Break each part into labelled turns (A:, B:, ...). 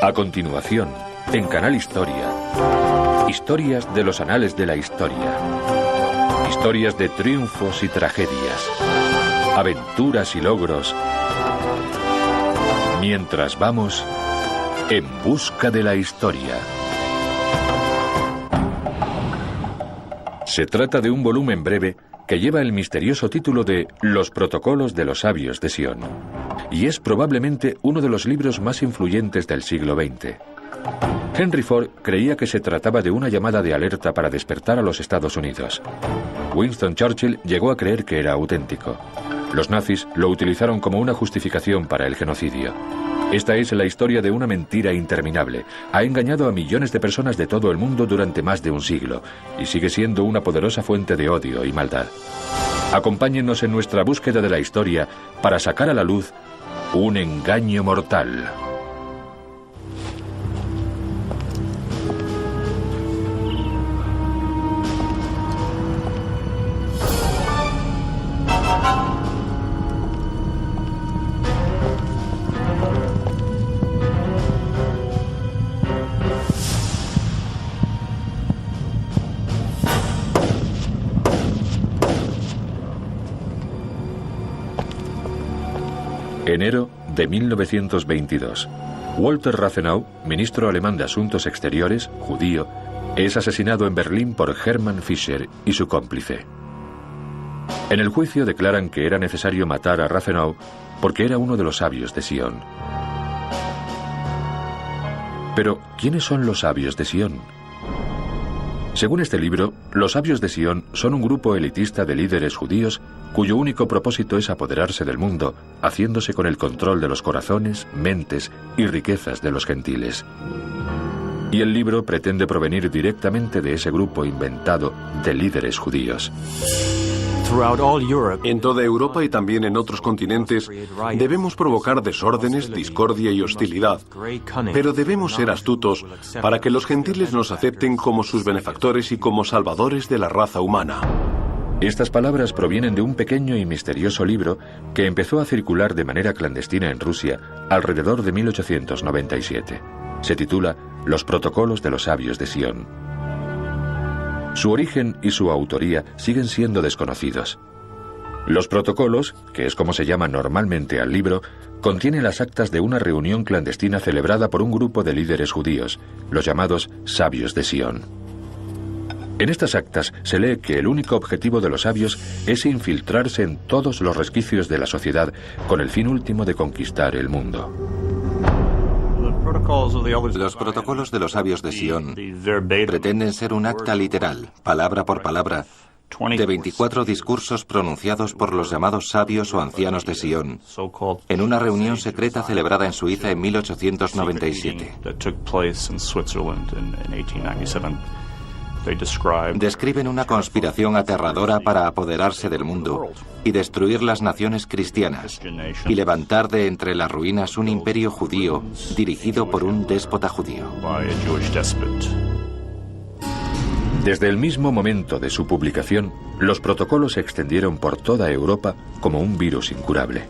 A: A continuación, en Canal Historia, historias de los anales de la historia. Historias de triunfos y tragedias, aventuras y logros, mientras vamos en busca de la historia. Se trata de un volumen breve que lleva el misterioso título de Los Protocolos de los Sabios de Sion, y es probablemente uno de los libros más influyentes del siglo XX. Henry Ford creía que se trataba de una llamada de alerta para despertar a los Estados Unidos. Winston Churchill llegó a creer que era auténtico. Los nazis lo utilizaron como una justificación para el genocidio. Esta es la historia de una mentira interminable. Ha engañado a millones de personas de todo el mundo durante más de un siglo y sigue siendo una poderosa fuente de odio y maldad. Acompáñennos en nuestra búsqueda de la historia para sacar a la luz un engaño mortal. Enero de 1922. Walter Rathenau, ministro alemán de Asuntos Exteriores, judío, es asesinado en Berlín por Hermann Fischer y su cómplice. En el juicio declaran que era necesario matar a Rathenau porque era uno de los sabios de Sion. Pero, ¿quiénes son los sabios de Sion? Según este libro, los sabios de Sion son un grupo elitista de líderes judíos cuyo único propósito es apoderarse del mundo, haciéndose con el control de los corazones, mentes y riquezas de los gentiles. Y el libro pretende provenir directamente de ese grupo inventado de líderes judíos.
B: En toda Europa y también en otros continentes debemos provocar desórdenes, discordia y hostilidad, pero debemos ser astutos para que los gentiles nos acepten como sus benefactores y como salvadores de la raza humana.
A: Estas palabras provienen de un pequeño y misterioso libro que empezó a circular de manera clandestina en Rusia alrededor de 1897. Se titula Los Protocolos de los Sabios de Sion. Su origen y su autoría siguen siendo desconocidos. Los protocolos, que es como se llama normalmente al libro, contienen las actas de una reunión clandestina celebrada por un grupo de líderes judíos, los llamados Sabios de Sion. En estas actas se lee que el único objetivo de los sabios es infiltrarse en todos los resquicios de la sociedad con el fin último de conquistar el mundo.
C: Los protocolos de los sabios de Sion pretenden ser un acta literal, palabra por palabra, de 24 discursos pronunciados por los llamados sabios o ancianos de Sion, en una reunión secreta celebrada en Suiza en 1897. Describen una conspiración aterradora para apoderarse del mundo y destruir las naciones cristianas y levantar de entre las ruinas un imperio judío dirigido por un déspota judío.
A: Desde el mismo momento de su publicación, los protocolos se extendieron por toda Europa como un virus incurable.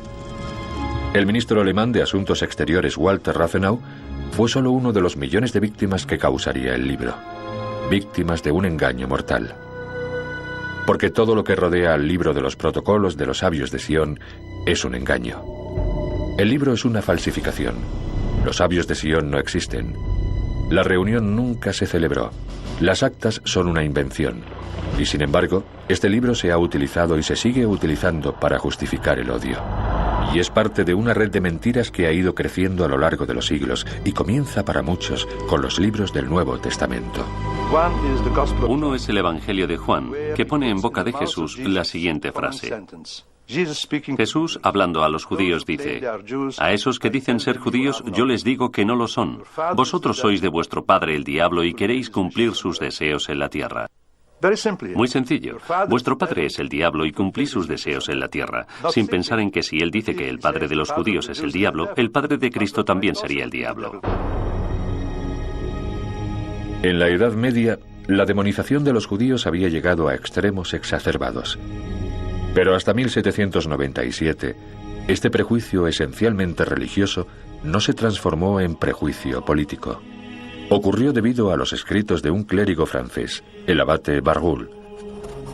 A: El ministro alemán de Asuntos Exteriores Walter Rathenau fue solo uno de los millones de víctimas que causaría el libro. Víctimas de un engaño mortal. Porque todo lo que rodea al libro de los protocolos de los sabios de Sion es un engaño. El libro es una falsificación. Los sabios de Sion no existen. La reunión nunca se celebró. Las actas son una invención. Y sin embargo, este libro se ha utilizado y se sigue utilizando para justificar el odio. Y es parte de una red de mentiras que ha ido creciendo a lo largo de los siglos y comienza para muchos con los libros del Nuevo Testamento.
D: Uno es el Evangelio de Juan, que pone en boca de Jesús la siguiente frase. Jesús, hablando a los judíos, dice: a esos que dicen ser judíos, yo les digo que no lo son. Vosotros sois de vuestro padre el diablo y queréis cumplir sus deseos en la tierra. Muy sencillo. Vuestro padre es el diablo y cumplís sus deseos en la tierra, sin pensar en que si él dice que el padre de los judíos es el diablo, el padre de Cristo también sería el diablo.
A: En la Edad Media, la demonización de los judíos había llegado a extremos exacerbados. Pero hasta 1797, este prejuicio esencialmente religioso no se transformó en prejuicio político. Ocurrió debido a los escritos de un clérigo francés, el abate Barruel.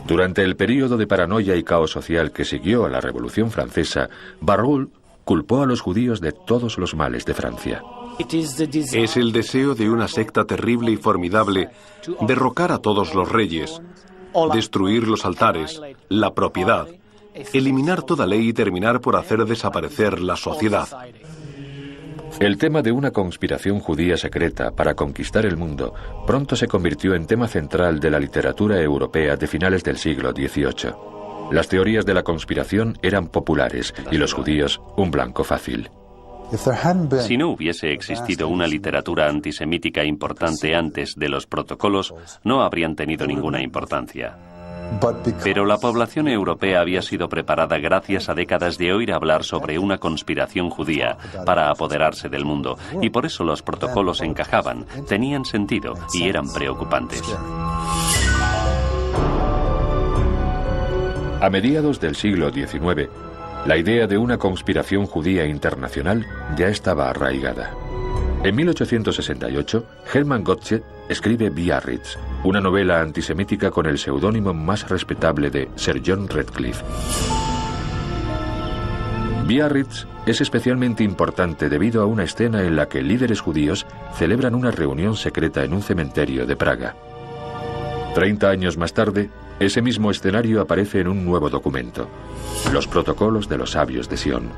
A: Durante el período de paranoia y caos social que siguió a la Revolución Francesa, Barruel culpó a los judíos de todos los males de Francia.
B: Es el deseo de una secta terrible y formidable derrocar a todos los reyes, destruir los altares, la propiedad, eliminar toda ley y terminar por hacer desaparecer la sociedad.
A: El tema de una conspiración judía secreta para conquistar el mundo pronto se convirtió en tema central de la literatura europea de finales del siglo XVIII. Las teorías de la conspiración eran populares y los judíos un blanco fácil.
D: Si no hubiese existido una literatura antisemítica importante antes de los protocolos, no habrían tenido ninguna importancia. Pero la población europea había sido preparada gracias a décadas de oír hablar sobre una conspiración judía para apoderarse del mundo, y por eso los protocolos encajaban, tenían sentido y eran preocupantes.
A: A mediados del siglo XIX, la idea de una conspiración judía internacional ya estaba arraigada. En 1868, Hermann Gottsched escribe Biarritz, una novela antisemítica con el seudónimo más respetable de Sir John Redcliffe. Biarritz es especialmente importante debido a una escena en la que líderes judíos celebran una reunión secreta en un cementerio de Praga. 30 años más tarde, ese mismo escenario aparece en un nuevo documento, los protocolos de los sabios de Sion.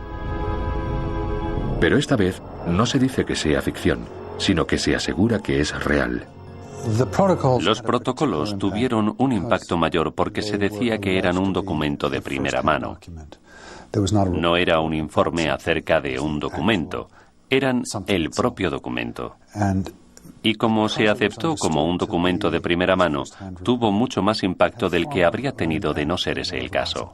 A: Pero esta vez no se dice que sea ficción, sino que se asegura que es real.
D: Los protocolos tuvieron un impacto mayor porque se decía que eran un documento de primera mano. No era un informe acerca de un documento, eran el propio documento. Y como se aceptó como un documento de primera mano, tuvo mucho más impacto del que habría tenido de no ser ese el caso.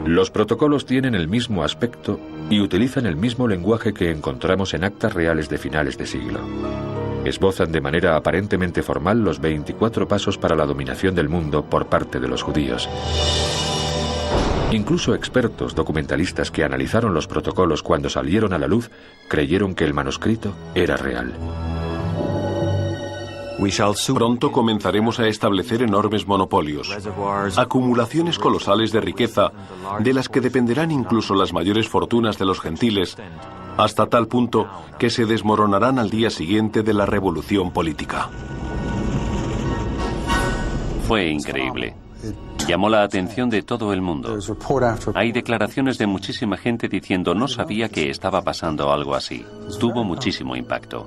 A: Los protocolos tienen el mismo aspecto y utilizan el mismo lenguaje que encontramos en actas reales de finales de siglo. Esbozan de manera aparentemente formal los 24 pasos para la dominación del mundo por parte de los judíos. Incluso expertos documentalistas que analizaron los protocolos cuando salieron a la luz creyeron que el manuscrito era real.
B: Pronto comenzaremos a establecer enormes monopolios, acumulaciones colosales de riqueza, de las que dependerán incluso las mayores fortunas de los gentiles, hasta tal punto que se desmoronarán al día siguiente de la revolución política.
D: Fue increíble. Llamó la atención de todo el mundo. Hay declaraciones de muchísima gente diciendo no sabía que estaba pasando algo así. Tuvo muchísimo impacto.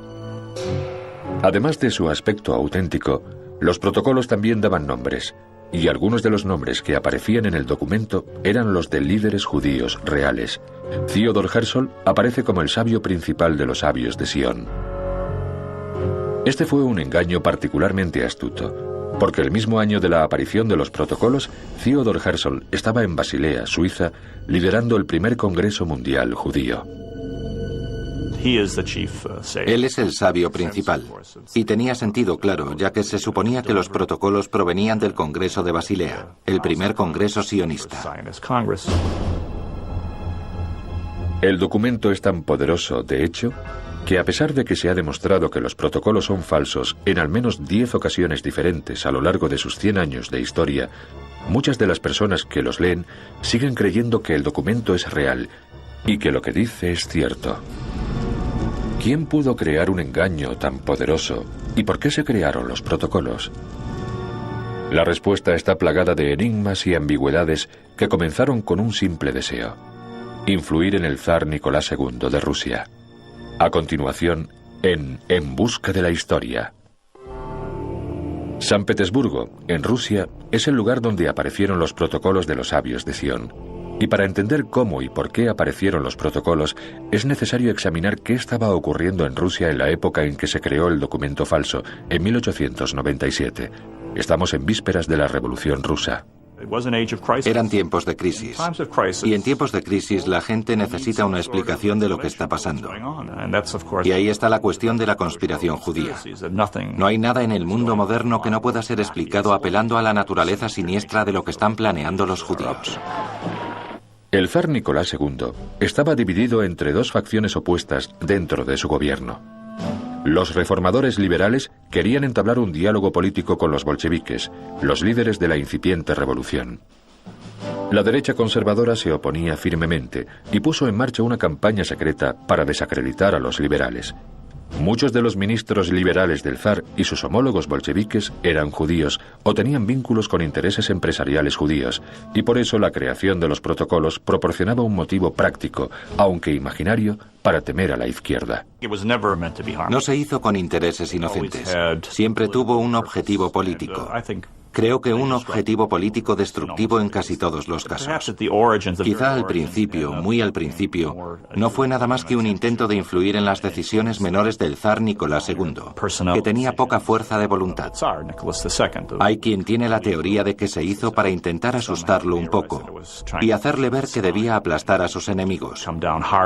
A: Además de su aspecto auténtico, los protocolos también daban nombres, y algunos de los nombres que aparecían en el documento eran los de líderes judíos reales. Theodor Herzl aparece como el sabio principal de los sabios de Sion. Este fue un engaño particularmente astuto, porque el mismo año de la aparición de los protocolos, Theodor Herzl estaba en Basilea, Suiza, liderando el primer Congreso Mundial Judío.
C: Él es el sabio principal, y tenía sentido claro, ya que se suponía que los protocolos provenían del Congreso de Basilea, el primer congreso sionista.
A: El documento es tan poderoso, de hecho, que a pesar de que se ha demostrado que los protocolos son falsos en al menos 10 ocasiones diferentes a lo largo de sus 100 años de historia, muchas de las personas que los leen siguen creyendo que el documento es real y que lo que dice es cierto. ¿Quién pudo crear un engaño tan poderoso y por qué se crearon los protocolos? La respuesta está plagada de enigmas y ambigüedades que comenzaron con un simple deseo: influir en el zar Nicolás II de Rusia. A continuación, En busca de la historia. San Petersburgo, en Rusia, es el lugar donde aparecieron los protocolos de los sabios de Sion. Y para entender cómo y por qué aparecieron los protocolos, es necesario examinar qué estaba ocurriendo en Rusia en la época en que se creó el documento falso, en 1897. Estamos en vísperas de la Revolución Rusa.
C: Eran tiempos de crisis. Y en tiempos de crisis la gente necesita una explicación de lo que está pasando. Y ahí está la cuestión de la conspiración judía. No hay nada en el mundo moderno que no pueda ser explicado apelando a la naturaleza siniestra de lo que están planeando los judíos.
A: El zar Nicolás II estaba dividido entre dos facciones opuestas dentro de su gobierno. Los reformadores liberales querían entablar un diálogo político con los bolcheviques, los líderes de la incipiente revolución. La derecha conservadora se oponía firmemente y puso en marcha una campaña secreta para desacreditar a los liberales. Muchos de los ministros liberales del zar y sus homólogos bolcheviques eran judíos o tenían vínculos con intereses empresariales judíos, y por eso la creación de los protocolos proporcionaba un motivo práctico, aunque imaginario, para temer a la izquierda.
C: No se hizo con intereses inocentes. Siempre tuvo un objetivo político. Creo que un objetivo político destructivo en casi todos los casos. Quizá al principio, muy al principio, no fue nada más que un intento de influir en las decisiones menores del zar Nicolás II, que tenía poca fuerza de voluntad. Hay quien tiene la teoría de que se hizo para intentar asustarlo un poco y hacerle ver que debía aplastar a sus enemigos,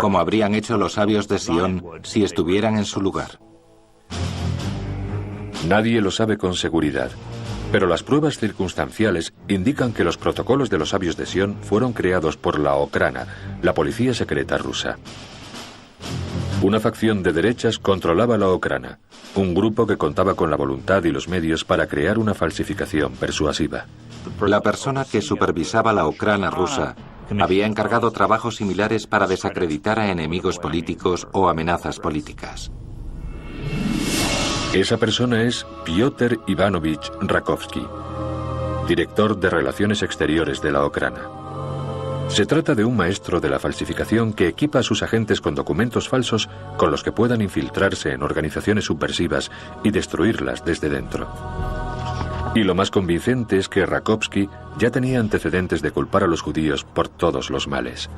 C: como habrían hecho los sabios de Sion si estuvieran en su lugar.
A: Nadie lo sabe con seguridad, pero las pruebas circunstanciales indican que los protocolos de los sabios de Sion fueron creados por la Okhrana, la policía secreta rusa. Una facción de derechas controlaba la Okhrana, un grupo que contaba con la voluntad y los medios para crear una falsificación persuasiva.
C: La persona que supervisaba la Okhrana rusa había encargado trabajos similares para desacreditar a enemigos políticos o amenazas políticas.
A: Esa persona es Piotr Ivanovich Rakovsky, director de Relaciones Exteriores de la Okhrana. Se trata de un maestro de la falsificación que equipa a sus agentes con documentos falsos con los que puedan infiltrarse en organizaciones subversivas y destruirlas desde dentro. Y lo más convincente es que Rakovsky ya tenía antecedentes de culpar a los judíos por todos los males.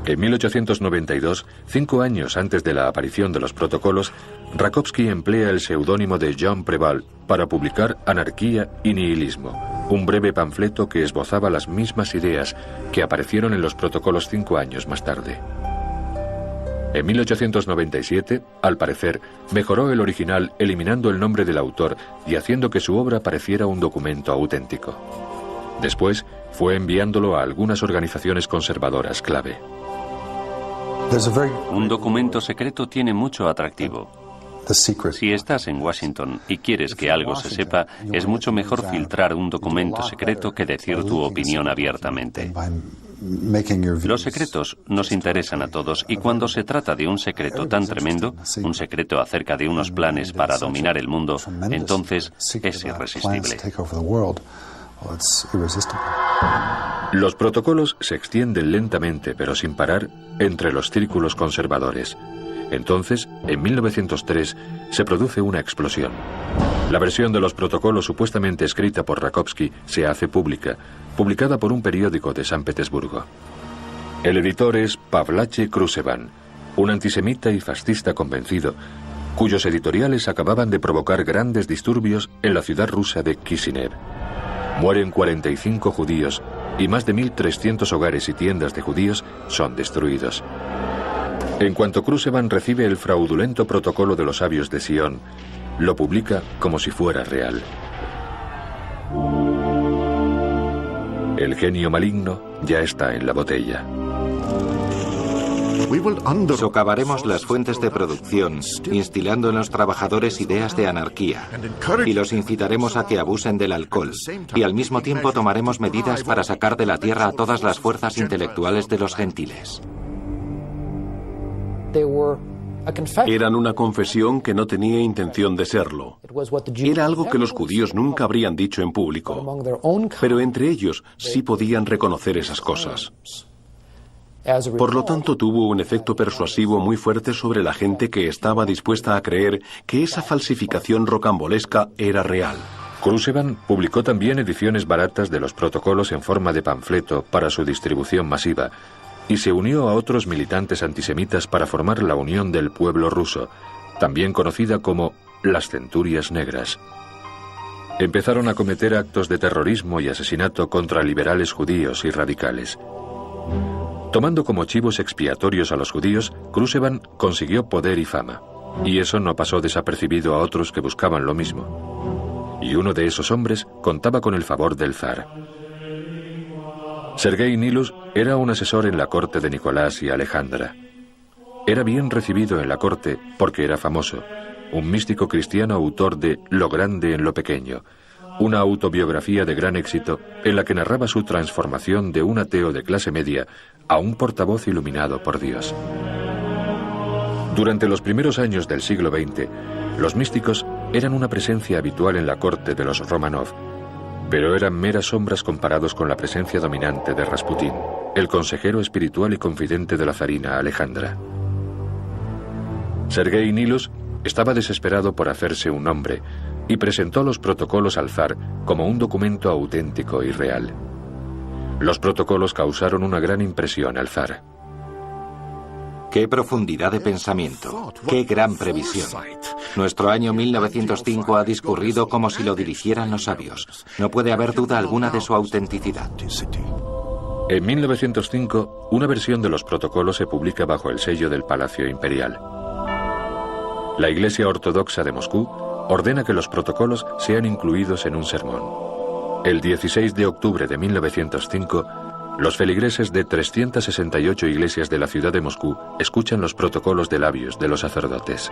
A: En 1892, 5 años antes de la aparición de los protocolos, Rakovsky emplea el seudónimo de Jean Préval para publicar Anarquía y Nihilismo, un breve panfleto que esbozaba las mismas ideas que aparecieron en los protocolos 5 años más tarde. En 1897, al parecer, mejoró el original eliminando el nombre del autor y haciendo que su obra pareciera un documento auténtico. Después, fue enviándolo a algunas organizaciones conservadoras clave.
D: Un documento secreto tiene mucho atractivo. Si estás en Washington y quieres que algo se sepa, es mucho mejor filtrar un documento secreto que decir tu opinión abiertamente. Los secretos nos interesan a todos y cuando se trata de un secreto tan tremendo, un secreto acerca de unos planes para dominar el mundo, entonces es irresistible.
A: Los protocolos se extienden lentamente, pero sin parar, entre los círculos conservadores. Entonces, en 1903, se produce una explosión. La versión de los protocolos supuestamente escrita por Rakovsky se hace pública, publicada por un periódico de San Petersburgo. El editor es Pavlache Krusevan, un antisemita y fascista convencido, cuyos editoriales acababan de provocar grandes disturbios en la ciudad rusa de Kishinev. Mueren 45 judíos y más de 1.300 hogares y tiendas de judíos son destruidos. En cuanto Krusevan recibe el fraudulento protocolo de los sabios de Sion, lo publica como si fuera real. El genio maligno ya está en la botella.
C: Socavaremos las fuentes de producción, instilando en los trabajadores ideas de anarquía, y los incitaremos a que abusen del alcohol, y al mismo tiempo tomaremos medidas para sacar de la tierra a todas las fuerzas intelectuales de los gentiles.
B: Eran una confesión que no tenía intención de serlo. Era algo que los judíos nunca habrían dicho en público, pero entre ellos sí podían reconocer esas cosas. Por lo tanto, tuvo un efecto persuasivo muy fuerte sobre la gente que estaba dispuesta a creer que esa falsificación rocambolesca era real.
A: Krusevan publicó también ediciones baratas de los protocolos en forma de panfleto para su distribución masiva, y se unió a otros militantes antisemitas para formar la Unión del Pueblo Ruso, también conocida como las Centurias Negras. Empezaron a cometer actos de terrorismo y asesinato contra liberales judíos y radicales. Tomando como chivos expiatorios a los judíos, Krusevan consiguió poder y fama, y eso no pasó desapercibido a otros que buscaban lo mismo. Y uno de esos hombres contaba con el favor del zar. Sergei Nilus era un asesor en la corte de Nicolás y Alejandra. Era bien recibido en la corte porque era famoso, un místico cristiano autor de Lo grande en lo pequeño, una autobiografía de gran éxito en la que narraba su transformación de un ateo de clase media a un portavoz iluminado por Dios. Durante los primeros años del siglo XX, los místicos eran una presencia habitual en la corte de los Romanov, pero eran meras sombras comparados con la presencia dominante de Rasputín, el consejero espiritual y confidente de la zarina Alejandra. Sergei Nilus estaba desesperado por hacerse un nombre y presentó los protocolos al zar como un documento auténtico y real. Los protocolos causaron una gran impresión al zar.
C: ¡Qué profundidad de pensamiento! ¡Qué gran previsión! Nuestro año 1905 ha discurrido como si lo dirigieran los sabios. No puede haber duda alguna de su autenticidad.
A: En 1905, una versión de los protocolos se publica bajo el sello del Palacio Imperial. La Iglesia Ortodoxa de Moscú ordena que los protocolos sean incluidos en un sermón. El 16 de octubre de 1905, los feligreses de 368 iglesias de la ciudad de Moscú escuchan los protocolos de labios de los sacerdotes.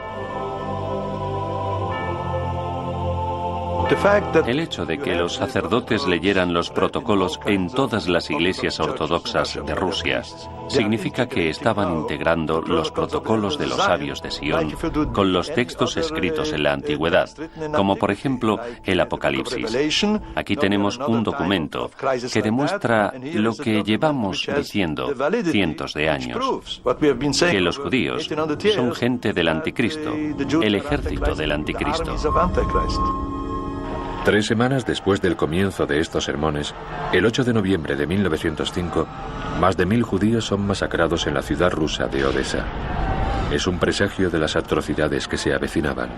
D: El hecho de que los sacerdotes leyeran los protocolos en todas las iglesias ortodoxas de Rusia significa que estaban integrando los protocolos de los sabios de Sion con los textos escritos en la antigüedad, como por ejemplo el Apocalipsis. Aquí tenemos un documento que demuestra lo que llevamos diciendo cientos de años, que los judíos son gente del anticristo, el ejército del anticristo.
A: 3 semanas después del comienzo de estos sermones, el 8 de noviembre de 1905, más de 1000 judíos son masacrados en la ciudad rusa de Odessa. Es un presagio de las atrocidades que se avecinaban.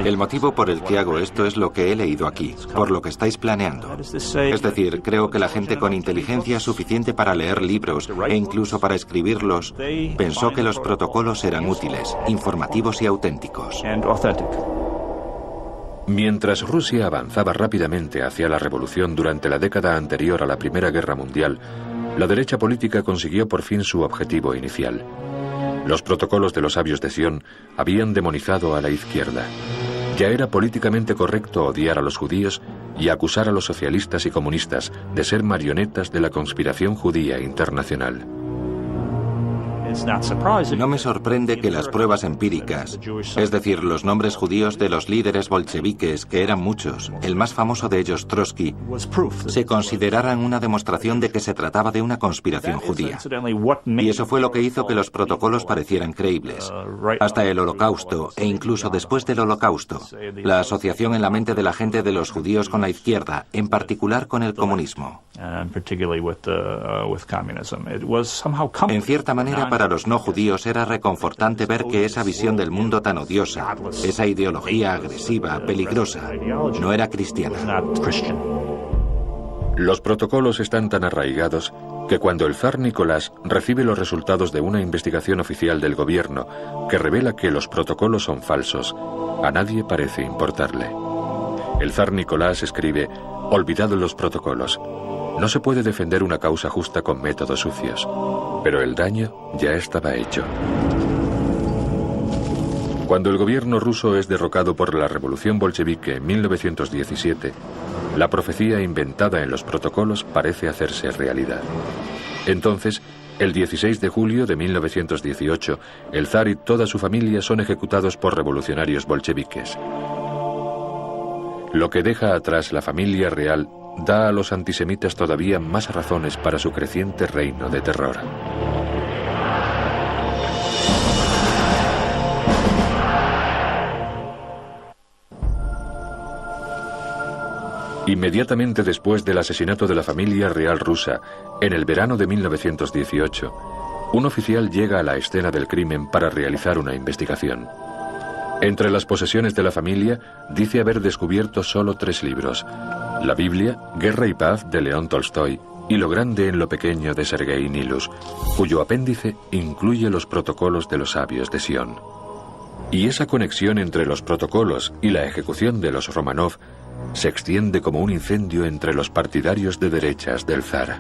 C: El motivo por el que hago esto es lo que he leído aquí, por lo que estáis planeando. Es decir, creo que la gente con inteligencia suficiente para leer libros e incluso para escribirlos pensó que los protocolos eran útiles, informativos y auténticos.
A: Mientras Rusia avanzaba rápidamente hacia la revolución durante la década anterior a la Primera Guerra Mundial, la derecha política consiguió por fin su objetivo inicial. Los protocolos de los sabios de Sion habían demonizado a la izquierda. Ya era políticamente correcto odiar a los judíos y acusar a los socialistas y comunistas de ser marionetas de la conspiración judía internacional.
C: No me sorprende que las pruebas empíricas, es decir, los nombres judíos de los líderes bolcheviques, que eran muchos, el más famoso de ellos, Trotsky, se consideraran una demostración de que se trataba de una conspiración judía. Y eso fue lo que hizo que los protocolos parecieran creíbles. Hasta el Holocausto, e incluso después del Holocausto, la asociación en la mente de la gente de los judíos con la izquierda, en particular con el comunismo. En cierta manera, para los no judíos era reconfortante ver que esa visión del mundo tan odiosa, esa ideología agresiva, peligrosa, no era cristiana.
A: Los protocolos están tan arraigados que cuando el zar Nicolás recibe los resultados de una investigación oficial del gobierno que revela que los protocolos son falsos, a nadie parece importarle. El zar Nicolás escribe: "Olvidad los protocolos. No se puede defender una causa justa con métodos sucios". Pero el daño ya estaba hecho. Cuando el gobierno ruso es derrocado por la revolución bolchevique en 1917, la profecía inventada en los protocolos parece hacerse realidad. Entonces, el 16 de julio de 1918, el zar y toda su familia son ejecutados por revolucionarios bolcheviques. Lo que deja atrás la familia real da a los antisemitas todavía más razones para su creciente reino de terror. Inmediatamente después del asesinato de la familia real rusa, en el verano de 1918, un oficial llega a la escena del crimen para realizar una investigación. Entre las posesiones de la familia, dice haber descubierto solo 3 libros: la Biblia, Guerra y Paz de León Tolstoy y Lo grande en lo pequeño de Sergei Nilus, cuyo apéndice incluye los protocolos de los sabios de Sion. Y esa conexión entre los protocolos y la ejecución de los Romanov se extiende como un incendio entre los partidarios de derechas del zar.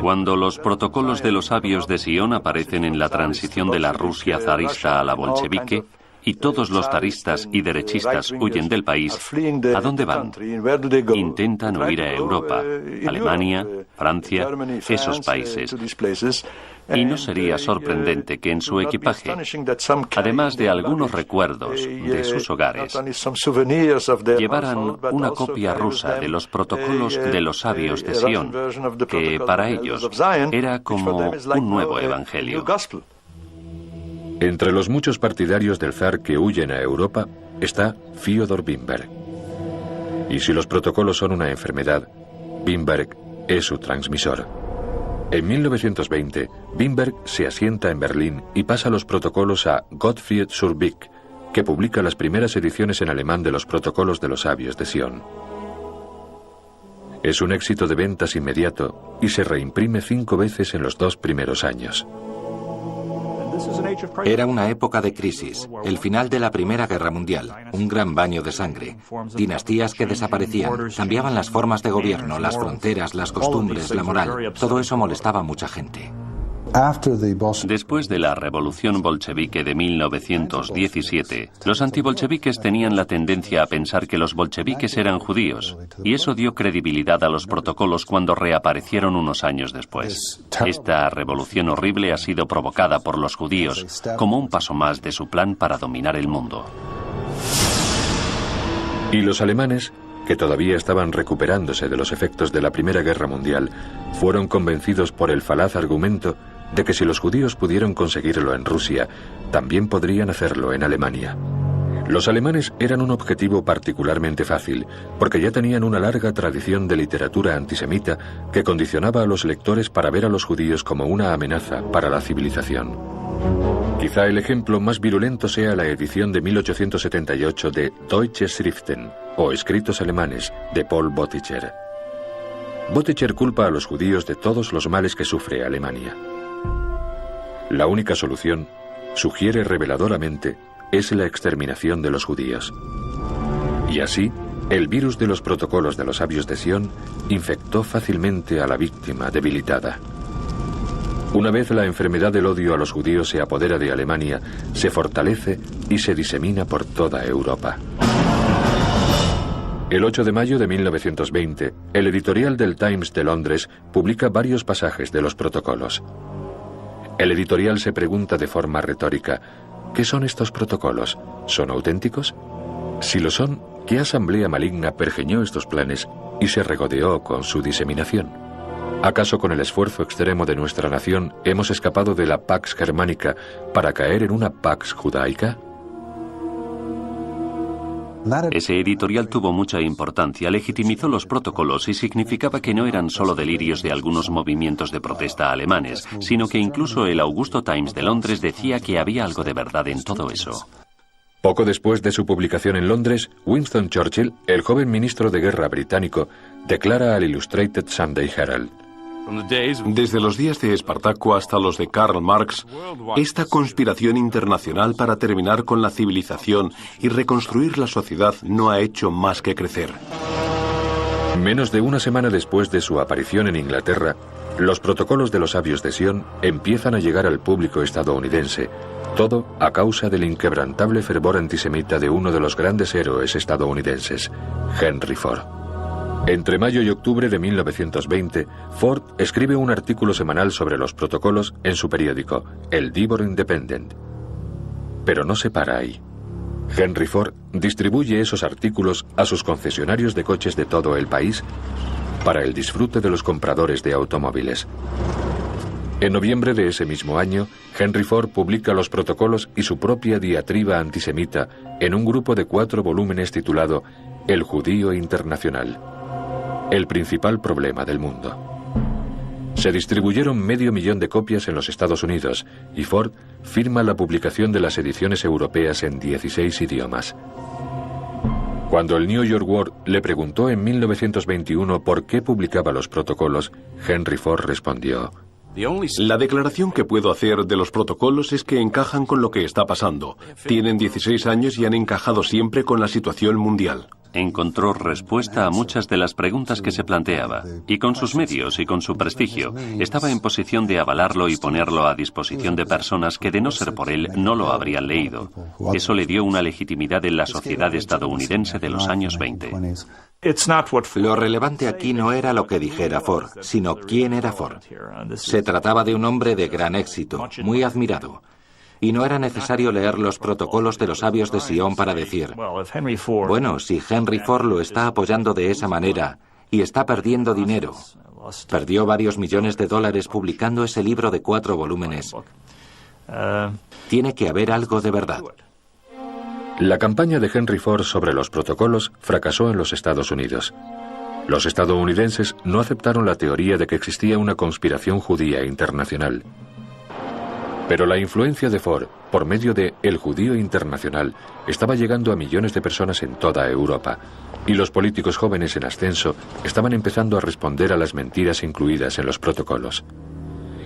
D: Cuando los protocolos de los sabios de Sion aparecen en la transición de la Rusia zarista a la bolchevique, y todos los zaristas y derechistas huyen del país, ¿a dónde van? Intentan huir a Europa, Alemania, Francia, esos países. Y no sería sorprendente que en su equipaje, además de algunos recuerdos de sus hogares, llevaran una copia rusa de los protocolos de los sabios de Sion, que para ellos era como un nuevo evangelio.
A: Entre los muchos partidarios del zar que huyen a Europa está Fyodor Bimberg. Y si los protocolos son una enfermedad, Bimberg es su transmisor. En 1920, Bimberg se asienta en Berlín y pasa los protocolos a Gottfried Surbeck, que publica las primeras ediciones en alemán de los protocolos de los sabios de Sion. Es un éxito de ventas inmediato y se reimprime 5 veces en los 2 primeros años.
C: Era una época de crisis, el final de la Primera Guerra Mundial, un gran baño de sangre, dinastías que desaparecían, cambiaban las formas de gobierno, las fronteras, las costumbres, la moral. Todo eso molestaba a mucha gente.
D: Después de la revolución bolchevique de 1917, los antibolcheviques tenían la tendencia a pensar que los bolcheviques eran judíos, y eso dio credibilidad a los protocolos cuando reaparecieron unos años después. Esta revolución horrible ha sido provocada por los judíos como un paso más de su plan para dominar el mundo.
A: Y los alemanes, que todavía estaban recuperándose de los efectos de la Primera Guerra Mundial, fueron convencidos por el falaz argumento de que si los judíos pudieron conseguirlo en Rusia, también podrían hacerlo en Alemania. Los alemanes eran un objetivo particularmente fácil, porque ya tenían una larga tradición de literatura antisemita que condicionaba a los lectores para ver a los judíos como una amenaza para la civilización. Quizá el ejemplo más virulento sea la edición de 1878 de Deutsche Schriften, o Escritos Alemanes, de Paul Bottcher. Bottcher culpa a los judíos de todos los males que sufre Alemania. La única solución, sugiere reveladoramente, es la exterminación de los judíos. Y así, el virus de los protocolos de los sabios de Sion infectó fácilmente a la víctima debilitada. Una vez la enfermedad del odio a los judíos se apodera de Alemania, se fortalece y se disemina por toda Europa. El 8 de mayo de 1920, el editorial del Times de Londres publica varios pasajes de los protocolos. El editorial se pregunta de forma retórica, ¿qué son estos protocolos? ¿Son auténticos? Si lo son, ¿qué asamblea maligna pergeñó estos planes y se regodeó con su diseminación? ¿Acaso con el esfuerzo extremo de nuestra nación hemos escapado de la Pax Germánica para caer en una Pax Judaica?
D: Ese editorial tuvo mucha importancia, legitimizó los protocolos y significaba que no eran solo delirios de algunos movimientos de protesta alemanes, sino que incluso el Augusto Times de Londres decía que había algo de verdad en todo eso.
A: Poco después de su publicación en Londres, Winston Churchill, el joven ministro de guerra británico, declara al Illustrated Sunday Herald:
B: Desde los días de Espartaco hasta los de Karl Marx, esta conspiración internacional para terminar con la civilización y reconstruir la sociedad no ha hecho más que crecer.
A: Menos de una semana después de su aparición en Inglaterra, los protocolos de los sabios de Sion empiezan a llegar al público estadounidense, todo a causa del inquebrantable fervor antisemita de uno de los grandes héroes estadounidenses, Henry Ford. Entre mayo y octubre de 1920, Ford escribe un artículo semanal sobre los protocolos en su periódico, el Devon Independent. Pero no se para ahí. Henry Ford distribuye esos artículos a sus concesionarios de coches de todo el país para el disfrute de los compradores de automóviles. En noviembre de ese mismo año, Henry Ford publica los protocolos y su propia diatriba antisemita en un grupo de 4 volúmenes titulado El Judío Internacional, el principal problema del mundo. Se distribuyeron 500.000 de copias en los Estados Unidos y Ford firma la publicación de las ediciones europeas en 16 idiomas. Cuando el New York World le preguntó en 1921 por qué publicaba los protocolos, Henry Ford respondió:
B: La declaración que puedo hacer de los protocolos es que encajan con lo que está pasando. Tienen 16 años y han encajado siempre con la situación mundial.
D: Encontró respuesta a muchas de las preguntas que se planteaba, y con sus medios y con su prestigio, estaba en posición de avalarlo y ponerlo a disposición de personas que, de no ser por él, no lo habrían leído. Eso le dio una legitimidad en la sociedad estadounidense de los años 20.
C: Lo relevante aquí no era lo que dijera Ford, sino quién era Ford. Se trataba de un hombre de gran éxito, muy admirado. Y no era necesario leer los protocolos de los sabios de Sion para decir, bueno, si Henry Ford lo está apoyando de esa manera y está perdiendo dinero, perdió varios millones de dólares publicando ese libro de 4 volúmenes, tiene que haber algo de verdad.
A: La campaña de Henry Ford sobre los protocolos fracasó en los Estados Unidos. Los estadounidenses no aceptaron la teoría de que existía una conspiración judía internacional. Pero la influencia de Ford, por medio de El Judío Internacional, estaba llegando a millones de personas en toda Europa, y los políticos jóvenes en ascenso estaban empezando a responder a las mentiras incluidas en los protocolos.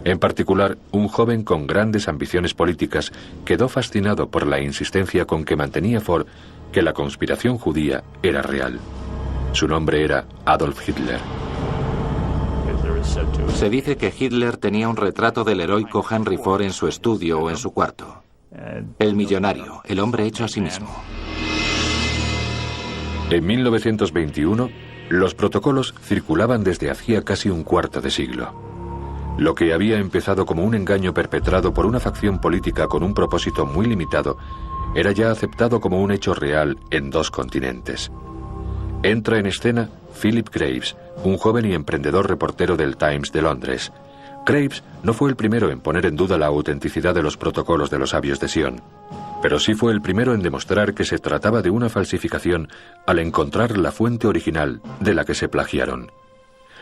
A: En particular, un joven con grandes ambiciones políticas quedó fascinado por la insistencia con que mantenía Ford que la conspiración judía era real. Su nombre era Adolf Hitler.
C: Se dice que Hitler tenía un retrato del heroico Henry Ford en su estudio o en su cuarto. El millonario, el hombre hecho a sí mismo.
A: En 1921, los protocolos circulaban desde hacía casi un cuarto de siglo. Lo que había empezado como un engaño perpetrado por una facción política con un propósito muy limitado, era ya aceptado como un hecho real en 2 continentes. Entra en escena Philip Graves, un joven y emprendedor reportero del Times de Londres. Graves no fue el primero en poner en duda la autenticidad de los protocolos de los sabios de Sion, pero sí fue el primero en demostrar que se trataba de una falsificación al encontrar la fuente original de la que se plagiaron.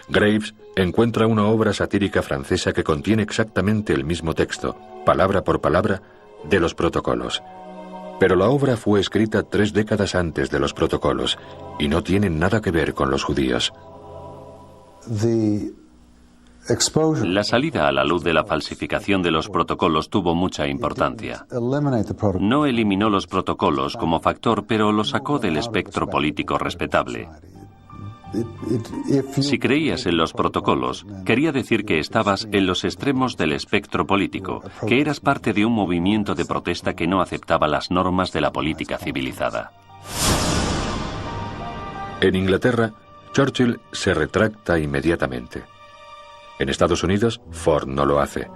A: Graves encuentra una obra satírica francesa que contiene exactamente el mismo texto, palabra por palabra, de los protocolos. Pero la obra fue escrita 3 décadas antes de los protocolos y no tiene nada que ver con los judíos.
D: La salida a la luz de la falsificación de los protocolos tuvo mucha importancia. No eliminó los protocolos como factor, pero los sacó del espectro político respetable. Si creías en los protocolos, quería decir que estabas en los extremos del espectro político, que eras parte de un movimiento de protesta que no aceptaba las normas de la política civilizada.
A: En Inglaterra, Churchill se retracta inmediatamente. En Estados Unidos, Ford no lo hace.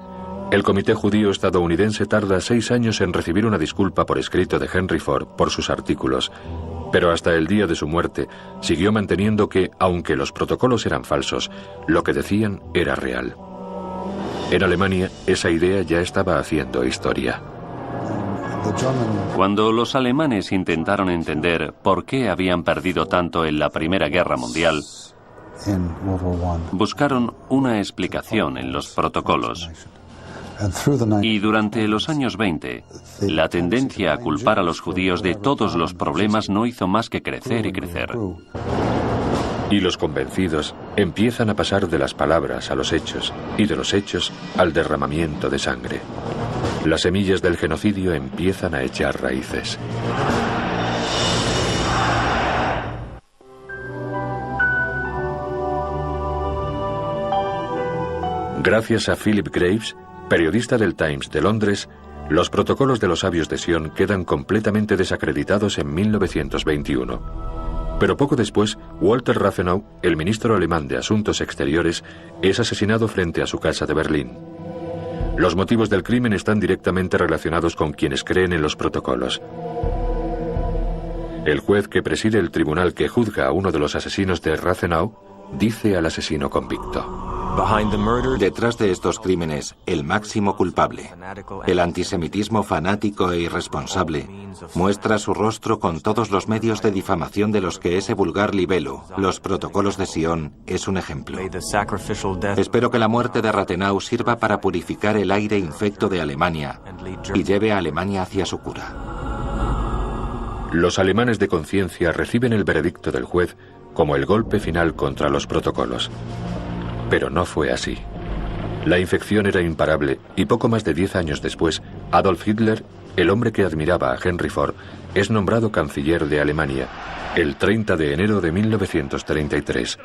A: El Comité Judío Estadounidense tarda 6 años en recibir una disculpa por escrito de Henry Ford por sus artículos, pero hasta el día de su muerte siguió manteniendo que, aunque los protocolos eran falsos, lo que decían era real. En Alemania, esa idea ya estaba haciendo historia.
D: Cuando los alemanes intentaron entender por qué habían perdido tanto en la Primera Guerra Mundial, buscaron una explicación en los protocolos. Y durante los años 20, la tendencia a culpar a los judíos de todos los problemas no hizo más que crecer y crecer.
A: Y los convencidos empiezan a pasar de las palabras a los hechos, y de los hechos al derramamiento de sangre. Las semillas del genocidio empiezan a echar raíces. Gracias a Philip Graves, periodista del Times de Londres, los protocolos de los sabios de Sion quedan completamente desacreditados en 1921. Pero poco después, Walter Rathenau, el ministro alemán de Asuntos Exteriores, es asesinado frente a su casa de Berlín. Los motivos del crimen están directamente relacionados con quienes creen en los protocolos. El juez que preside el tribunal que juzga a uno de los asesinos de Rathenau dice al asesino convicto:
C: detrás de estos crímenes, el máximo culpable, el antisemitismo fanático e irresponsable, muestra su rostro con todos los medios de difamación de los que ese vulgar libelo, los protocolos de Sion, es un ejemplo. Espero que la muerte de Rathenau sirva para purificar el aire infecto de Alemania y lleve a Alemania hacia su cura.
A: Los alemanes de conciencia reciben el veredicto del juez como el golpe final contra los protocolos. Pero no fue así. La infección era imparable y poco más de 10 años después, Adolf Hitler, el hombre que admiraba a Henry Ford, es nombrado canciller de Alemania, el 30 de enero de 1933.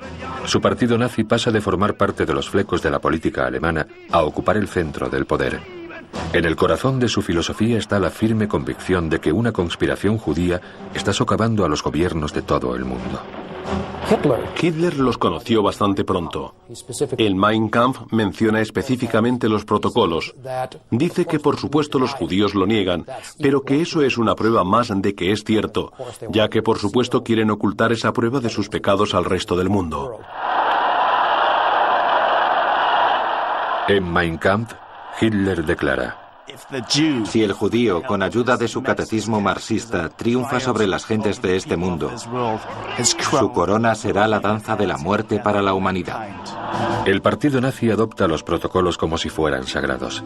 A: Su partido nazi pasa de formar parte de los flecos de la política alemana a ocupar el centro del poder. En el corazón de su filosofía está la firme convicción de que una conspiración judía está socavando a los gobiernos de todo el mundo.
B: Hitler los conoció bastante pronto. El Mein Kampf menciona específicamente los protocolos. Dice que por supuesto los judíos lo niegan, pero que eso es una prueba más de que es cierto, ya que por supuesto quieren ocultar esa prueba de sus pecados al resto del mundo.
A: En Mein Kampf, Hitler declara:
C: si el judío, con ayuda de su catecismo marxista, triunfa sobre las gentes de este mundo, su corona será la danza de la muerte para la humanidad.
A: El partido nazi adopta los protocolos como si fueran sagrados.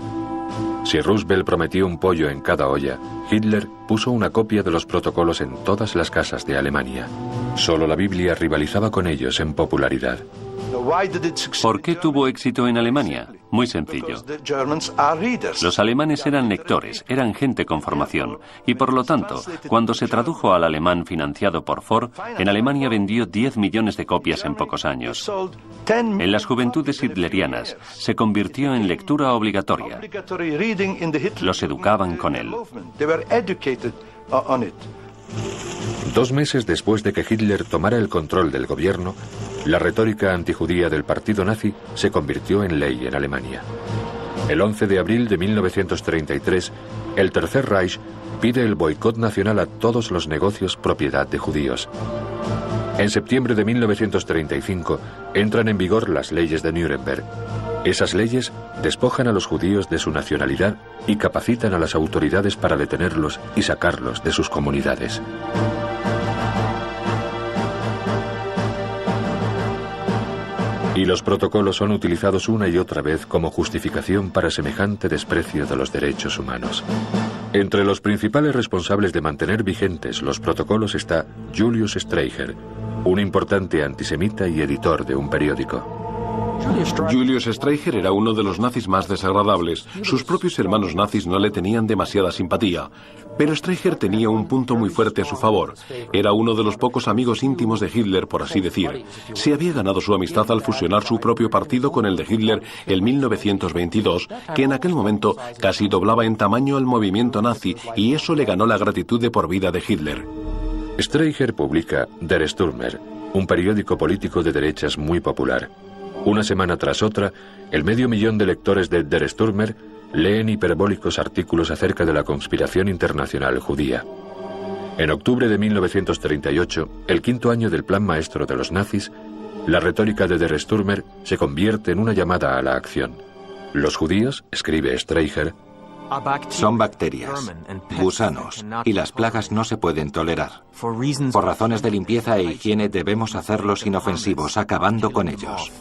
A: Si Roosevelt prometió un pollo en cada olla, Hitler puso una copia de los protocolos en todas las casas de Alemania. Solo la Biblia rivalizaba con ellos en popularidad.
D: ¿Por qué tuvo éxito en Alemania? Muy sencillo. Los alemanes eran lectores, eran gente con formación, y por lo tanto, cuando se tradujo al alemán financiado por Ford, en Alemania vendió 10 millones de copias en pocos años. En las juventudes hitlerianas se convirtió en lectura obligatoria. Los educaban con él.
A: 2 meses después de que Hitler tomara el control del gobierno, la retórica antijudía del partido nazi se convirtió en ley en Alemania. El 11 de abril de 1933, el Tercer Reich pide el boicot nacional a todos los negocios propiedad de judíos. En septiembre de 1935 entran en vigor las leyes de Nuremberg. Esas leyes despojan a los judíos de su nacionalidad y capacitan a las autoridades para detenerlos y sacarlos de sus comunidades. Y los protocolos son utilizados una y otra vez como justificación para semejante desprecio de los derechos humanos. Entre los principales responsables de mantener vigentes los protocolos está Julius Streicher, un importante antisemita y editor de un periódico.
B: Julius Streicher era uno de los nazis más desagradables. Sus propios hermanos nazis no le tenían demasiada simpatía. Pero Streicher tenía un punto muy fuerte a su favor. Era uno de los pocos amigos íntimos de Hitler, por así decir. Se había ganado su amistad al fusionar su propio partido con el de Hitler en 1922, que en aquel momento casi doblaba en tamaño al movimiento nazi, y eso le ganó la gratitud de por vida de Hitler.
A: Streicher publica Der Stürmer, un periódico político de derechas muy popular. Una semana tras otra, el 500.000 de lectores de Der Stürmer leen hiperbólicos artículos acerca de la conspiración internacional judía. En octubre de 1938, el 5º año del plan maestro de los nazis, la retórica de Der Stürmer se convierte en una llamada a la acción. Los judíos, escribe Streicher,
C: son bacterias, gusanos, y las plagas no se pueden tolerar. Por razones de limpieza e higiene debemos hacerlos inofensivos, acabando con ellos.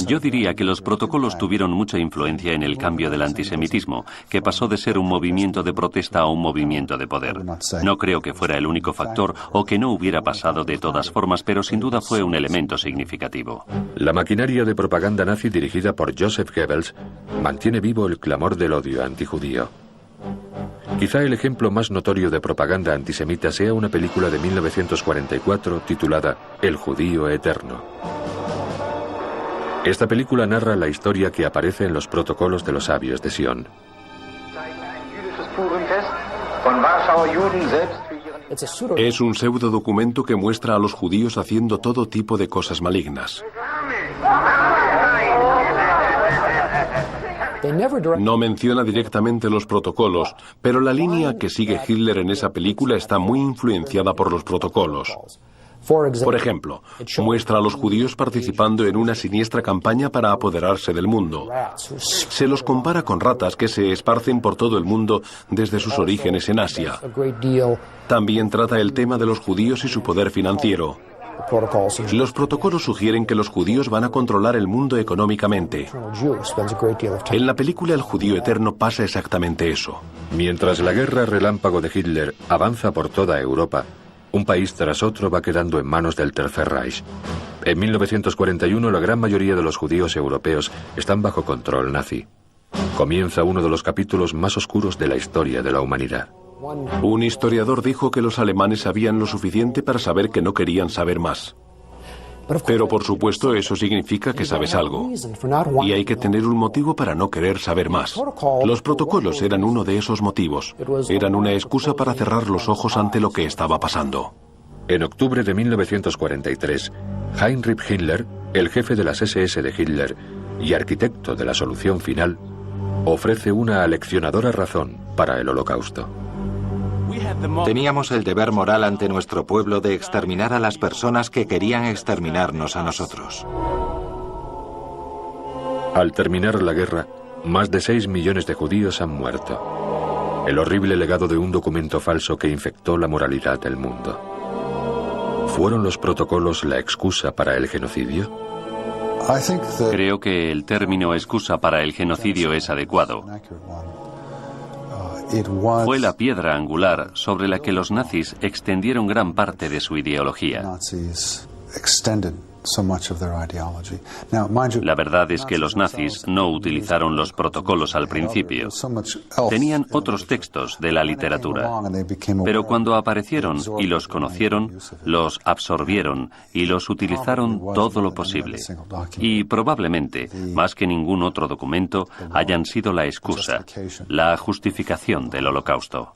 D: Yo diría que los protocolos tuvieron mucha influencia en el cambio del antisemitismo, que pasó de ser un movimiento de protesta a un movimiento de poder. No creo que fuera el único factor o que no hubiera pasado de todas formas, pero sin duda fue un elemento significativo.
A: La maquinaria de propaganda nazi dirigida por Joseph Goebbels mantiene vivo el clamor del odio antijudío. Quizá el ejemplo más notorio de propaganda antisemita sea una película de 1944 titulada El judío eterno. Esta película narra la historia que aparece en los protocolos de los sabios de Sion.
B: Es un pseudo documento que muestra a los judíos haciendo todo tipo de cosas malignas. No menciona directamente los protocolos, pero la línea que sigue Hitler en esa película está muy influenciada por los protocolos. Por ejemplo, muestra a los judíos participando en una siniestra campaña para apoderarse del mundo. Se los compara con ratas que se esparcen por todo el mundo desde sus orígenes en Asia. También trata el tema de los judíos y su poder financiero. Los protocolos sugieren que los judíos van a controlar el mundo económicamente. En la película El judío eterno pasa exactamente eso.
A: Mientras la guerra relámpago de Hitler avanza por toda Europa, un país tras otro va quedando en manos del Tercer Reich. En 1941 la gran mayoría de los judíos europeos están bajo control nazi. Comienza uno de los capítulos más oscuros de la historia de la humanidad.
B: Un historiador dijo que los alemanes sabían lo suficiente para saber que no querían saber más. Pero por supuesto eso significa que sabes algo. Y hay que tener un motivo para no querer saber más. Los protocolos eran uno de esos motivos. Eran una excusa para cerrar los ojos ante lo que estaba pasando.
A: En octubre de 1943, Heinrich Himmler, el jefe de las SS de Hitler y arquitecto de la solución final, ofrece una aleccionadora razón para el Holocausto.
C: Teníamos el deber moral ante nuestro pueblo de exterminar a las personas que querían exterminarnos a nosotros.
A: Al terminar la guerra, más de 6 millones de judíos han muerto. El horrible legado de un documento falso que infectó la moralidad del mundo. ¿Fueron los protocolos la excusa para el genocidio?
D: Creo que el término excusa para el genocidio es adecuado. Fue la piedra angular sobre la que los nazis extendieron gran parte de su ideología. La verdad es que los nazis no utilizaron los protocolos al principio. Tenían otros textos de la literatura. Pero cuando aparecieron y los conocieron, los absorbieron y los utilizaron todo lo posible. Y probablemente, más que ningún otro documento, hayan sido la excusa, la justificación del Holocausto.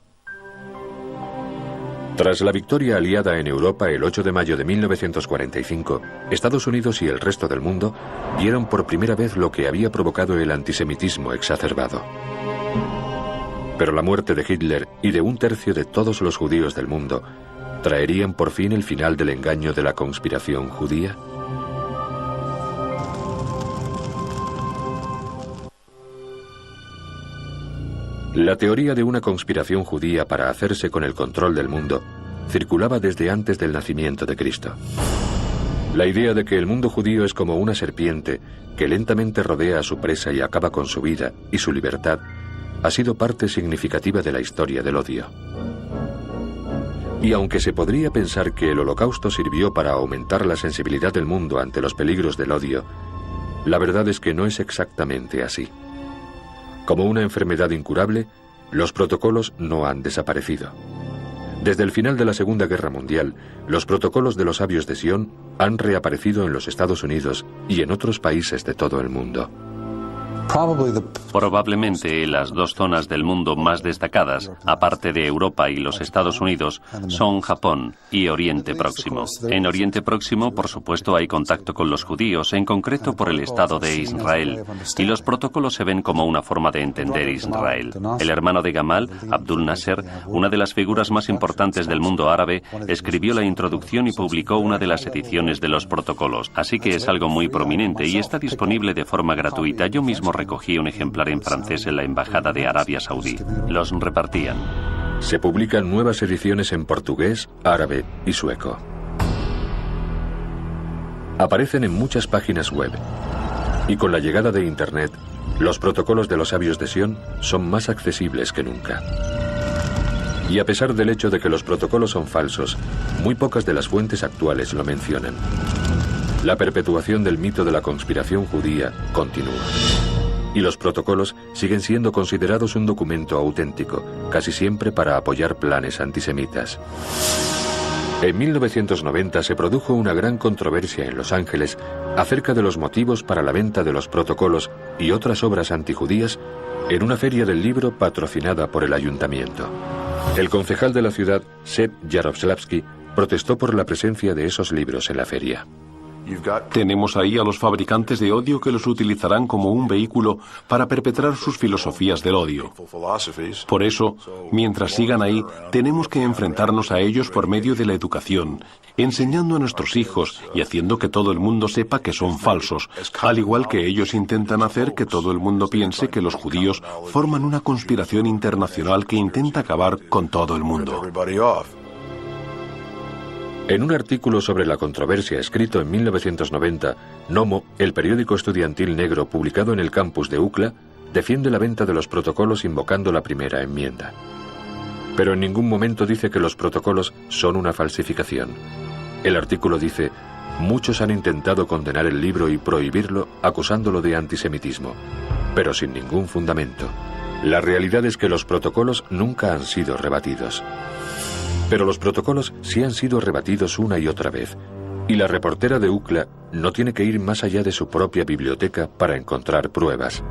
A: Tras la victoria aliada en Europa el 8 de mayo de 1945, Estados Unidos y el resto del mundo vieron por primera vez lo que había provocado el antisemitismo exacerbado. Pero la muerte de Hitler y de un tercio de todos los judíos del mundo ¿traerían por fin el final del engaño de la conspiración judía? La teoría de una conspiración judía para hacerse con el control del mundo circulaba desde antes del nacimiento de Cristo. La idea de que el mundo judío es como una serpiente que lentamente rodea a su presa y acaba con su vida y su libertad ha sido parte significativa de la historia del odio. Y aunque se podría pensar que el Holocausto sirvió para aumentar la sensibilidad del mundo ante los peligros del odio, la verdad es que no es exactamente así. Como una enfermedad incurable, los protocolos no han desaparecido. Desde el final de la Segunda Guerra Mundial, los protocolos de los sabios de Sion han reaparecido en los Estados Unidos y en otros países de todo el mundo.
D: Probablemente las dos zonas del mundo más destacadas, aparte de Europa y los Estados Unidos, son Japón y Oriente Próximo. En Oriente Próximo, por supuesto, hay contacto con los judíos, en concreto por el Estado de Israel, y los protocolos se ven como una forma de entender Israel. El hermano de Gamal, Abdul Nasser, una de las figuras más importantes del mundo árabe, escribió la introducción y publicó una de las ediciones de los protocolos, así que es algo muy prominente y está disponible de forma gratuita. Yo mismo recogí un ejemplar en francés en la Embajada de Arabia Saudí. Los repartían.
A: Se publican nuevas ediciones en portugués, árabe y sueco. Aparecen en muchas páginas web. Y con la llegada de Internet, los protocolos de los sabios de Sion son más accesibles que nunca. Y a pesar del hecho de que los protocolos son falsos, muy pocas de las fuentes actuales lo mencionan. La perpetuación del mito de la conspiración judía continúa. Y los protocolos siguen siendo considerados un documento auténtico, casi siempre para apoyar planes antisemitas. En 1990 se produjo una gran controversia en Los Ángeles acerca de los motivos para la venta de los protocolos y otras obras antijudías en una feria del libro patrocinada por el ayuntamiento. El concejal de la ciudad, Seb Jaroslavsky, protestó por la presencia de esos libros en la feria.
B: Tenemos ahí a los fabricantes de odio que los utilizarán como un vehículo para perpetrar sus filosofías del odio. Por eso, mientras sigan ahí, tenemos que enfrentarnos a ellos por medio de la educación, enseñando a nuestros hijos y haciendo que todo el mundo sepa que son falsos, al igual que ellos intentan hacer que todo el mundo piense que los judíos forman una conspiración internacional que intenta acabar con todo el mundo.
A: En un artículo sobre la controversia escrito en 1990, Nomo, el periódico estudiantil negro publicado en el campus de UCLA, defiende la venta de los protocolos invocando la primera enmienda. Pero en ningún momento dice que los protocolos son una falsificación. El artículo dice: muchos han intentado condenar el libro y prohibirlo acusándolo de antisemitismo, pero sin ningún fundamento. La realidad es que los protocolos nunca han sido rebatidos. Pero los protocolos sí han sido rebatidos una y otra vez, y la reportera de UCLA no tiene que ir más allá de su propia biblioteca para encontrar pruebas.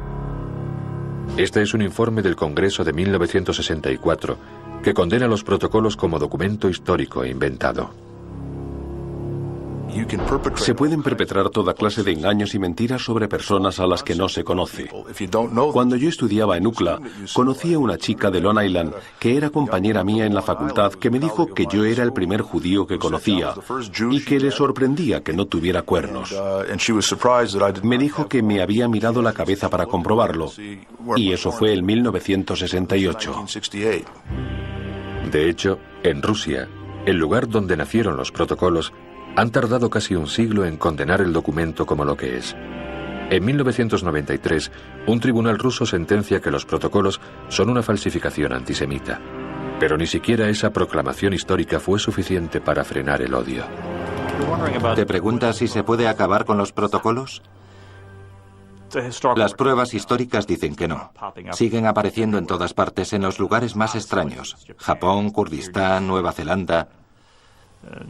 A: Este es un informe del Congreso de 1964 que condena los protocolos como documento histórico e inventado.
B: Se pueden perpetrar toda clase de engaños y mentiras sobre personas a las que no se conoce. Cuando yo estudiaba en UCLA, conocí a una chica de Long Island que era compañera mía en la facultad que me dijo que yo era el primer judío que conocía y que le sorprendía que no tuviera cuernos. Me dijo que me había mirado la cabeza para comprobarlo, y eso fue en 1968.
A: De hecho, en Rusia, el lugar donde nacieron los protocolos, han tardado casi un siglo en condenar el documento como lo que es. En 1993, un tribunal ruso sentencia que los protocolos son una falsificación antisemita. Pero ni siquiera esa proclamación histórica fue suficiente para frenar el odio.
C: ¿Te preguntas si se puede acabar con los protocolos? Las pruebas históricas dicen que no. Siguen apareciendo en todas partes, en los lugares más extraños. Japón, Kurdistán, Nueva Zelanda.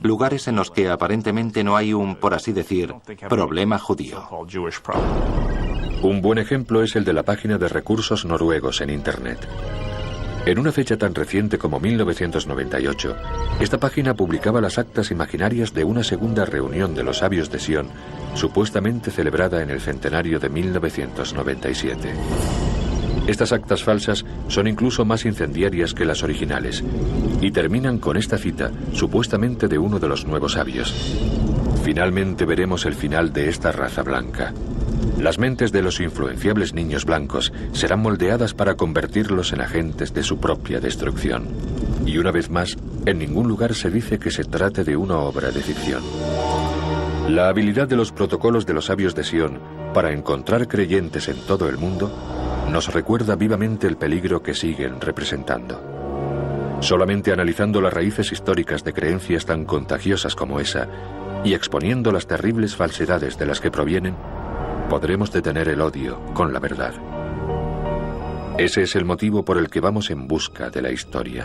C: Lugares en los que aparentemente no hay un, por así decir, problema judío.
A: Un buen ejemplo es el de la página de recursos noruegos en Internet. En una fecha tan reciente como 1998, esta página publicaba las actas imaginarias de una segunda reunión de los sabios de Sion, supuestamente celebrada en el centenario de 1997. Estas actas falsas son incluso más incendiarias que las originales, y terminan con esta cita, supuestamente de uno de los nuevos sabios. Finalmente veremos el final de esta raza blanca. Las mentes de los influenciables niños blancos serán moldeadas para convertirlos en agentes de su propia destrucción. Y una vez más, en ningún lugar se dice que se trate de una obra de ficción. La habilidad de los protocolos de los sabios de Sion para encontrar creyentes en todo el mundo nos recuerda vivamente el peligro que siguen representando. Solamente analizando las raíces históricas de creencias tan contagiosas como esa y exponiendo las terribles falsedades de las que provienen, podremos detener el odio con la verdad. Ese es el motivo por el que vamos en busca de la historia.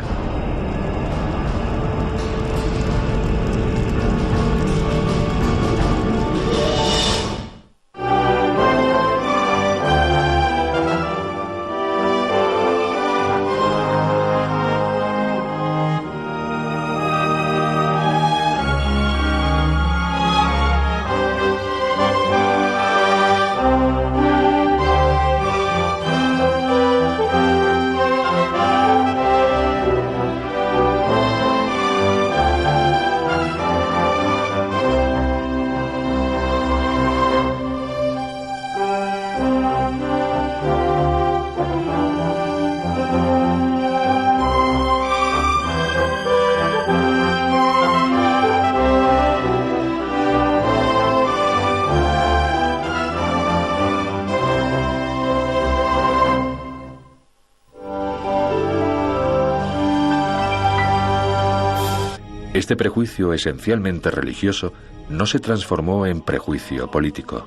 A: Este prejuicio esencialmente religioso no se transformó en prejuicio político.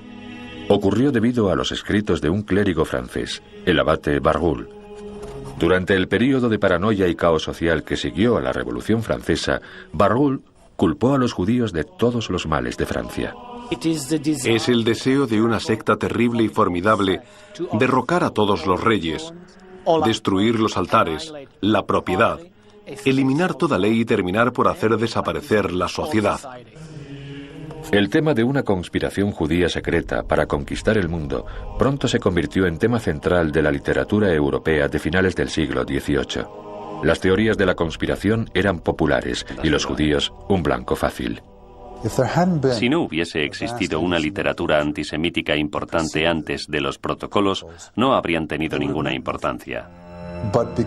A: Ocurrió debido a los escritos de un clérigo francés, el abate Barruel. Durante el período de paranoia y caos social que siguió a la Revolución Francesa, Barruel culpó a los judíos de todos los males de Francia.
B: Es el deseo de una secta terrible y formidable derrocar a todos los reyes, destruir los altares, la propiedad, eliminar toda ley y terminar por hacer desaparecer la sociedad.
A: El tema de una conspiración judía secreta para conquistar el mundo pronto se convirtió en tema central de la literatura europea de finales del siglo XVIII. Las teorías de la conspiración eran populares y los judíos un blanco fácil.
D: Si no hubiese existido una literatura antisemítica importante antes de los protocolos, no habrían tenido ninguna importancia.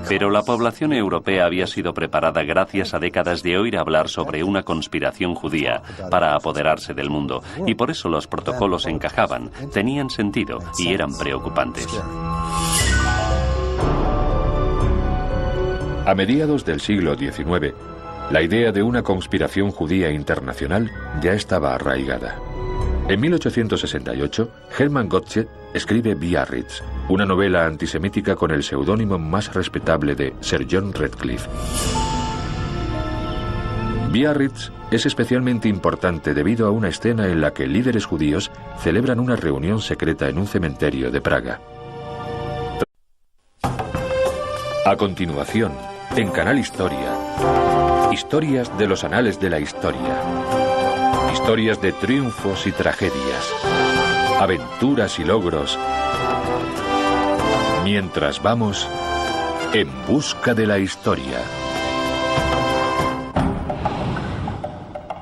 D: Pero la población europea había sido preparada gracias a décadas de oír hablar sobre una conspiración judía para apoderarse del mundo, y por eso los protocolos encajaban, tenían sentido y eran preocupantes.
A: A mediados del siglo XIX, la idea de una conspiración judía internacional ya estaba arraigada. En 1868, Hermann Gottsched escribe Biarritz, una novela antisemítica con el seudónimo más respetable de Sir John Redcliffe. Biarritz es especialmente importante debido a una escena en la que líderes judíos celebran una reunión secreta en un cementerio de Praga. A continuación, en Canal Historia, historias de los anales de la historia. Historias de triunfos y tragedias, aventuras y logros, mientras vamos en busca de la historia.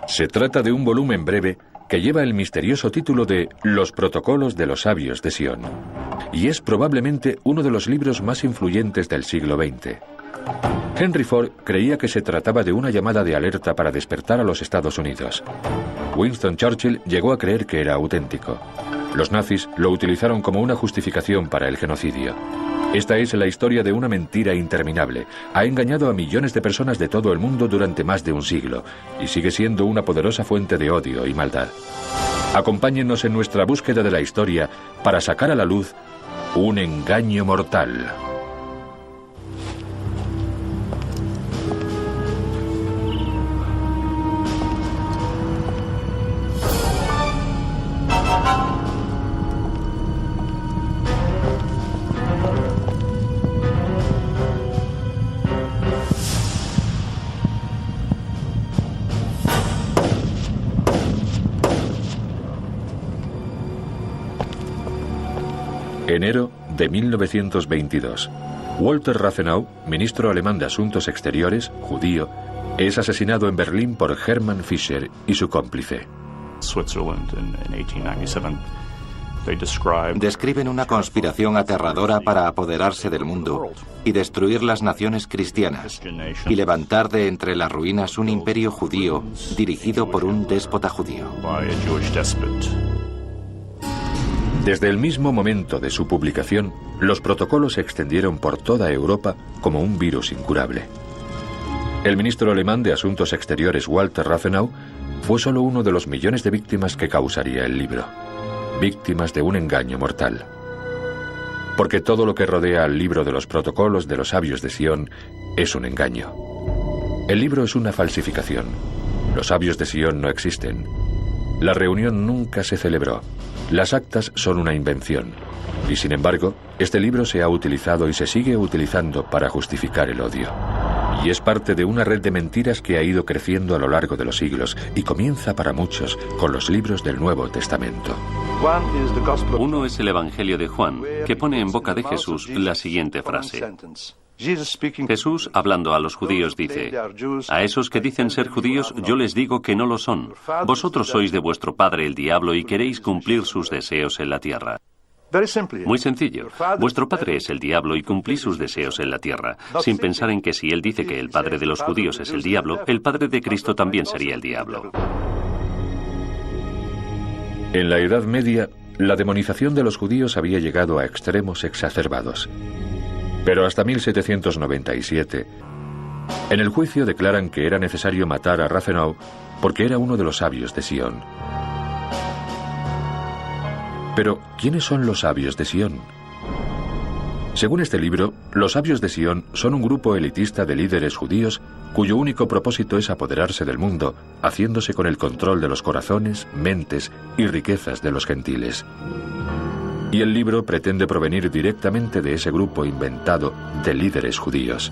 A: Se trata de un volumen breve que lleva el misterioso título de Los protocolos de los sabios de Sion, y es probablemente uno de los libros más influyentes del siglo XX. Henry Ford creía que se trataba de una llamada de alerta para despertar a los Estados Unidos. Winston Churchill llegó a creer que era auténtico. Los nazis lo utilizaron como una justificación para el genocidio. Esta es la historia de una mentira interminable. Ha engañado a millones de personas de todo el mundo durante más de un siglo y sigue siendo una poderosa fuente de odio y maldad. Acompáñennos en nuestra búsqueda de la historia para sacar a la luz un engaño mortal. Enero de 1922. Walter Rathenau, ministro alemán de Asuntos Exteriores, judío, es asesinado en Berlín por Hermann Fischer y su cómplice.
C: Describen una conspiración aterradora para apoderarse del mundo y destruir las naciones cristianas y levantar de entre las ruinas un imperio judío dirigido por un déspota judío.
A: Desde el mismo momento de su publicación, los protocolos se extendieron por toda Europa como un virus incurable. El ministro alemán de Asuntos Exteriores Walter Rathenau fue solo uno de los millones de víctimas que causaría el libro. Víctimas de un engaño mortal. Porque todo lo que rodea al libro de los protocolos de los sabios de Sion es un engaño. El libro es una falsificación. Los sabios de Sion no existen. La reunión nunca se celebró. Las actas son una invención. Y sin embargo, este libro se ha utilizado y se sigue utilizando para justificar el odio. Y es parte de una red de mentiras que ha ido creciendo a lo largo de los siglos y comienza para muchos con los libros del Nuevo Testamento.
D: Uno es el Evangelio de Juan, que pone en boca de Jesús la siguiente frase. Jesús, hablando a los judíos, dice: a esos que dicen ser judíos, yo les digo que no lo son. Vosotros sois de vuestro padre el diablo y queréis cumplir sus deseos en la tierra. Muy sencillo. Vuestro padre es el diablo y cumplís sus deseos en la tierra, sin pensar en que si él dice que el padre de los judíos es el diablo, el padre de Cristo también sería el diablo.
A: En la Edad Media, la demonización de los judíos había llegado a extremos exacerbados. Pero hasta 1797, en el juicio declaran que era necesario matar a Rathenau porque era uno de los sabios de Sion. Pero, ¿quiénes son los sabios de Sion? Según este libro, los sabios de Sion son un grupo elitista de líderes judíos cuyo único propósito es apoderarse del mundo, haciéndose con el control de los corazones, mentes y riquezas de los gentiles. Y el libro pretende provenir directamente de ese grupo inventado de líderes judíos.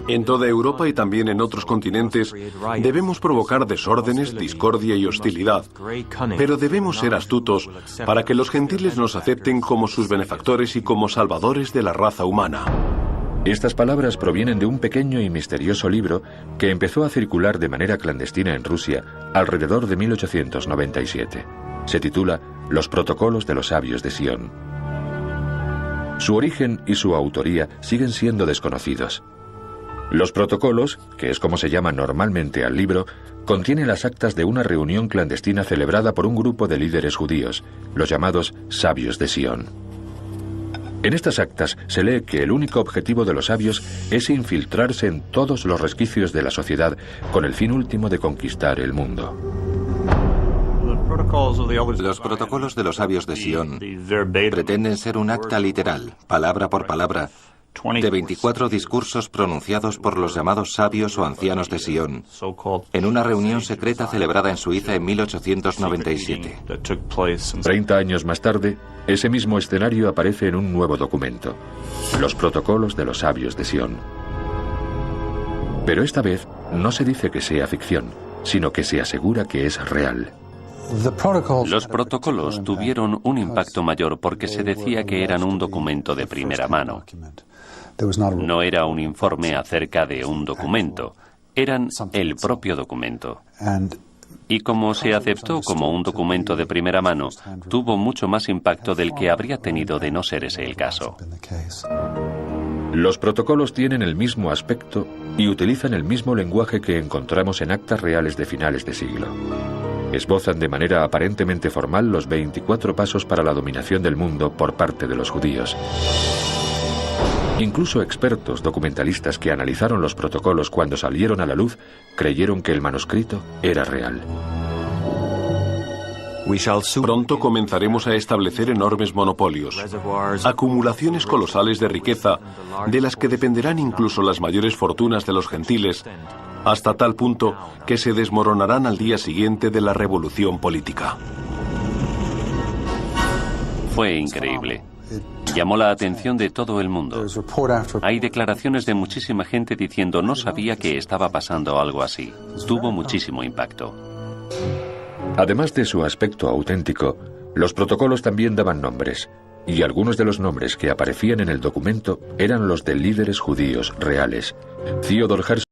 B: En toda Europa y también en otros continentes debemos provocar desórdenes, discordia y hostilidad, pero debemos ser astutos para que los gentiles nos acepten como sus benefactores y como salvadores de la raza humana.
A: Estas palabras provienen de un pequeño y misterioso libro que empezó a circular de manera clandestina en Rusia alrededor de 1897. Se titula Los protocolos de los sabios de Sion. Su origen y su autoría siguen siendo desconocidos. Los protocolos, que es como se llama normalmente al libro, contienen las actas de una reunión clandestina celebrada por un grupo de líderes judíos, los llamados sabios de Sion. En estas actas se lee que el único objetivo de los sabios es infiltrarse en todos los resquicios de la sociedad con el fin último de conquistar el mundo.
C: Los protocolos de los sabios de Sion pretenden ser un acta literal, palabra por palabra, de 24 discursos pronunciados por los llamados sabios o ancianos de Sion, en una reunión secreta celebrada en Suiza en 1897.
A: 30 años más tarde, ese mismo escenario aparece en un nuevo documento, los protocolos de los sabios de Sion. Pero esta vez no se dice que sea ficción, sino que se asegura que es real.
D: Los protocolos tuvieron un impacto mayor porque se decía que eran un documento de primera mano. No era un informe acerca de un documento, eran el propio documento. Y como se aceptó como un documento de primera mano, tuvo mucho más impacto del que habría tenido de no ser ese el caso.
A: Los protocolos tienen el mismo aspecto y utilizan el mismo lenguaje que encontramos en actas reales de finales de siglo. Esbozan de manera aparentemente formal los 24 pasos para la dominación del mundo por parte de los judíos. Incluso expertos documentalistas que analizaron los protocolos cuando salieron a la luz creyeron que el manuscrito era real.
B: Pronto comenzaremos a establecer enormes monopolios, acumulaciones colosales de riqueza, de las que dependerán incluso las mayores fortunas de los gentiles, hasta tal punto que se desmoronarán al día siguiente de la revolución política.
D: Fue increíble. Llamó la atención de todo el mundo. Hay declaraciones de muchísima gente diciendo no sabía que estaba pasando algo así. Tuvo muchísimo impacto.
A: Además de su aspecto auténtico, los protocolos también daban nombres, y algunos de los nombres que aparecían en el documento eran los de líderes judíos reales. Theodor Herzl